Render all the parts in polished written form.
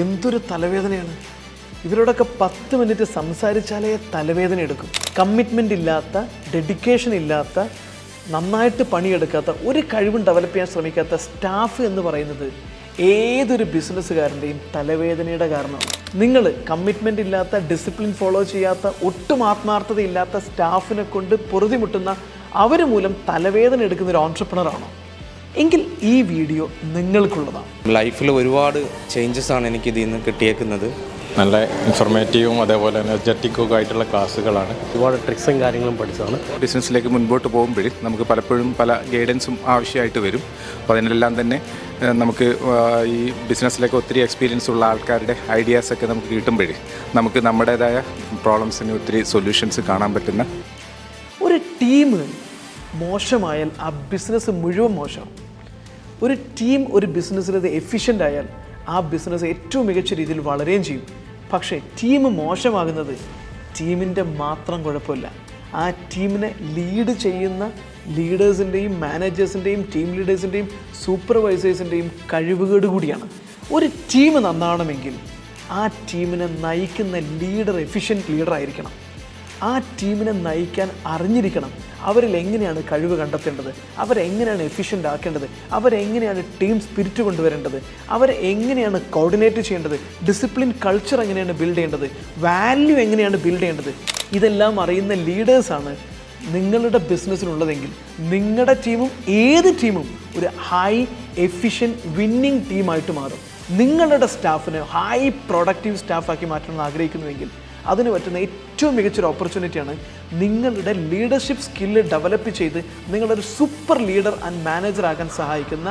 എന്തൊരു തലവേദനയാണ്. ഇവരോടൊക്കെ 10 മിനിറ്റ് സംസാരിച്ചാലേ തലവേദന എടുക്കും. കമ്മിറ്റ്മെൻ്റ് ഇല്ലാത്ത, ഡെഡിക്കേഷൻ ഇല്ലാത്ത, നന്നായിട്ട് പണിയെടുക്കാത്ത, ഒരു കഴിവും ഡെവലപ്പ് ചെയ്യാൻ ശ്രമിക്കാത്ത സ്റ്റാഫ് എന്ന് പറയുന്നത് ഏതൊരു ബിസിനസ്സുകാരൻ്റെയും തലവേദനയുടെ കാരണമാണ്. നിങ്ങൾ കമ്മിറ്റ്മെൻ്റ് ഇല്ലാത്ത, ഡിസിപ്ലിൻ ഫോളോ ചെയ്യാത്ത, ഒട്ടും ആത്മാർത്ഥതയില്ലാത്ത സ്റ്റാഫിനെ കൊണ്ട് പൊറുതിമുട്ടുന്ന അവർ മൂലം തലവേദന എടുക്കുന്ന ഒരു ഓൺട്രപ്രണറാണോ? എങ്കിൽ ഈ വീഡിയോ നിങ്ങൾക്കുള്ളതാണ്. ലൈഫിൽ ഒരുപാട് ചേഞ്ചസ് ആണ് എനിക്ക് ഇതിൽ നിന്ന് കിട്ടിയേക്കുന്നത്. നല്ല ഇൻഫോർമേറ്റീവും അതേപോലെ എനർജറ്റിക്കും ആയിട്ടുള്ള ക്ലാസ്സുകളാണ്. ഒരുപാട് ട്രിക്സും കാര്യങ്ങളും പഠിച്ചതാണ്. ബിസിനസ്സിലേക്ക് മുൻപോട്ട് പോകുമ്പോൾ നമുക്ക് പലപ്പോഴും പല ഗൈഡൻസും ആവശ്യമായിട്ട് വരും. അപ്പോൾ അതിനെല്ലാം തന്നെ നമുക്ക് ഈ ബിസിനസ്സിലേക്ക് ഒത്തിരി എക്സ്പീരിയൻസ് ഉള്ള ആൾക്കാരുടെ ഐഡിയാസൊക്കെ നമുക്ക് കിട്ടുമ്പോഴേ നമുക്ക് നമ്മുടേതായ പ്രോബ്ലംസിന് ഒത്തിരി സൊല്യൂഷൻസ് കാണാൻ പറ്റുന്ന ഒരു ടീം മോശമായാൽ ആ ബിസിനസ് മുഴുവൻ മോശം. ഒരു ടീം ഒരു ബിസിനസ്സിൽ എഫിഷ്യൻ്റ് ആയാൽ ആ ബിസിനസ് ഏറ്റവും മികച്ച രീതിയിൽ വളരുകയും ചെയ്യും. പക്ഷേ ടീം മോശമാകുന്നത് ടീമിൻ്റെ മാത്രം കുഴപ്പമില്ല, ആ ടീമിനെ ലീഡ് ചെയ്യുന്ന ലീഡേഴ്സിൻ്റെയും മാനേജേഴ്സിൻ്റെയും ടീം ലീഡേഴ്സിൻ്റെയും സൂപ്പർവൈസേഴ്സിൻ്റെയും കഴിവുകേട് കൂടിയാണ്. ഒരു ടീം നന്നാവണമെങ്കിൽ ആ ടീമിനെ നയിക്കുന്ന ലീഡർ എഫിഷ്യൻറ്റ് ലീഡർ ആയിരിക്കണം. ആ ടീമിനെ നയിക്കാൻ അറിഞ്ഞിരിക്കണം. അവരിൽ എങ്ങനെയാണ് കഴിവ് കണ്ടെത്തേണ്ടത്, അവരെങ്ങനെയാണ് എഫിഷ്യൻ്റ് ആക്കേണ്ടത്, അവരെങ്ങനെയാണ് ടീം സ്പിരിറ്റ് കൊണ്ടുവരേണ്ടത്, അവരെങ്ങനെയാണ് കോർഡിനേറ്റ് ചെയ്യേണ്ടത്, ഡിസിപ്ലിൻ കൾച്ചർ എങ്ങനെയാണ് ബിൽഡ് ചെയ്യേണ്ടത്, വാല്യൂ എങ്ങനെയാണ് ബിൽഡ് ചെയ്യേണ്ടത്, ഇതെല്ലാം അറിയുന്ന ലീഡേഴ്സാണ് നിങ്ങളുടെ ബിസിനസ്സിനുള്ളതെങ്കിൽ നിങ്ങളുടെ ടീമും ഏത് ടീമും ഒരു ഹൈ എഫിഷ്യൻറ്റ് വിന്നിങ് ടീമായിട്ട് മാറും. നിങ്ങളുടെ സ്റ്റാഫിനെ ഹൈ പ്രൊഡക്റ്റീവ് സ്റ്റാഫാക്കി മാറ്റണമെന്ന് ആഗ്രഹിക്കുന്നുവെങ്കിൽ അതിന് പറ്റുന്ന ഏറ്റവും മികച്ചൊരു ഓപ്പർച്യൂണിറ്റിയാണ് നിങ്ങളുടെ ലീഡർഷിപ്പ് സ്കില്ല് ഡെവലപ്പ് ചെയ്ത് നിങ്ങളൊരു സൂപ്പർ ലീഡർ ആൻഡ് മാനേജർ ആകാൻ സഹായിക്കുന്ന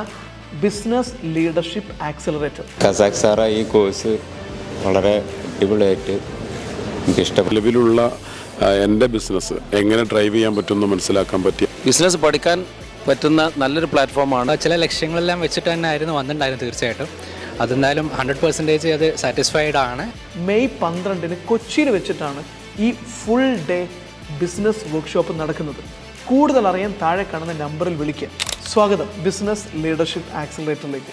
ബിസിനസ് ലീഡർഷിപ്പ് ആക്സിലറേറ്റർ. കസാഖ് സാറ ഈ കോഴ്സ് വളരെ അടിപൊളിയായിട്ട് എനിക്കിഷ്ടപ്പെട്ടു. നിലവിലുള്ള എൻ്റെ ബിസിനസ് എങ്ങനെ ഡ്രൈവ് ചെയ്യാൻ പറ്റുമെന്ന് മനസ്സിലാക്കാൻ പറ്റിയ ബിസിനസ് പഠിക്കാൻ പറ്റുന്ന നല്ലൊരു പ്ലാറ്റ്ഫോമാണ്. ചില ലക്ഷ്യങ്ങളെല്ലാം വെച്ചിട്ട് തന്നെ ആയിരുന്നു വന്നിട്ടുണ്ടായിരുന്നു. തീർച്ചയായിട്ടും അതെന്തായാലും 100% അത് സാറ്റിസ്ഫൈഡ് ആണ്. മെയ് 12 കൊച്ചിയിൽ വെച്ചിട്ടാണ് ഈ ഫുൾ ഡേ ബിസിനസ് വർക്ക്ഷോപ്പ് നടക്കുന്നത്. കൂടുതൽ അറിയാൻ താഴെ കാണുന്ന നമ്പറിൽ വിളിക്കുക. സ്വാഗതം ബിസിനസ് ലീഡർഷിപ്പ് ആക്സിലറേറ്ററിലേക്ക്.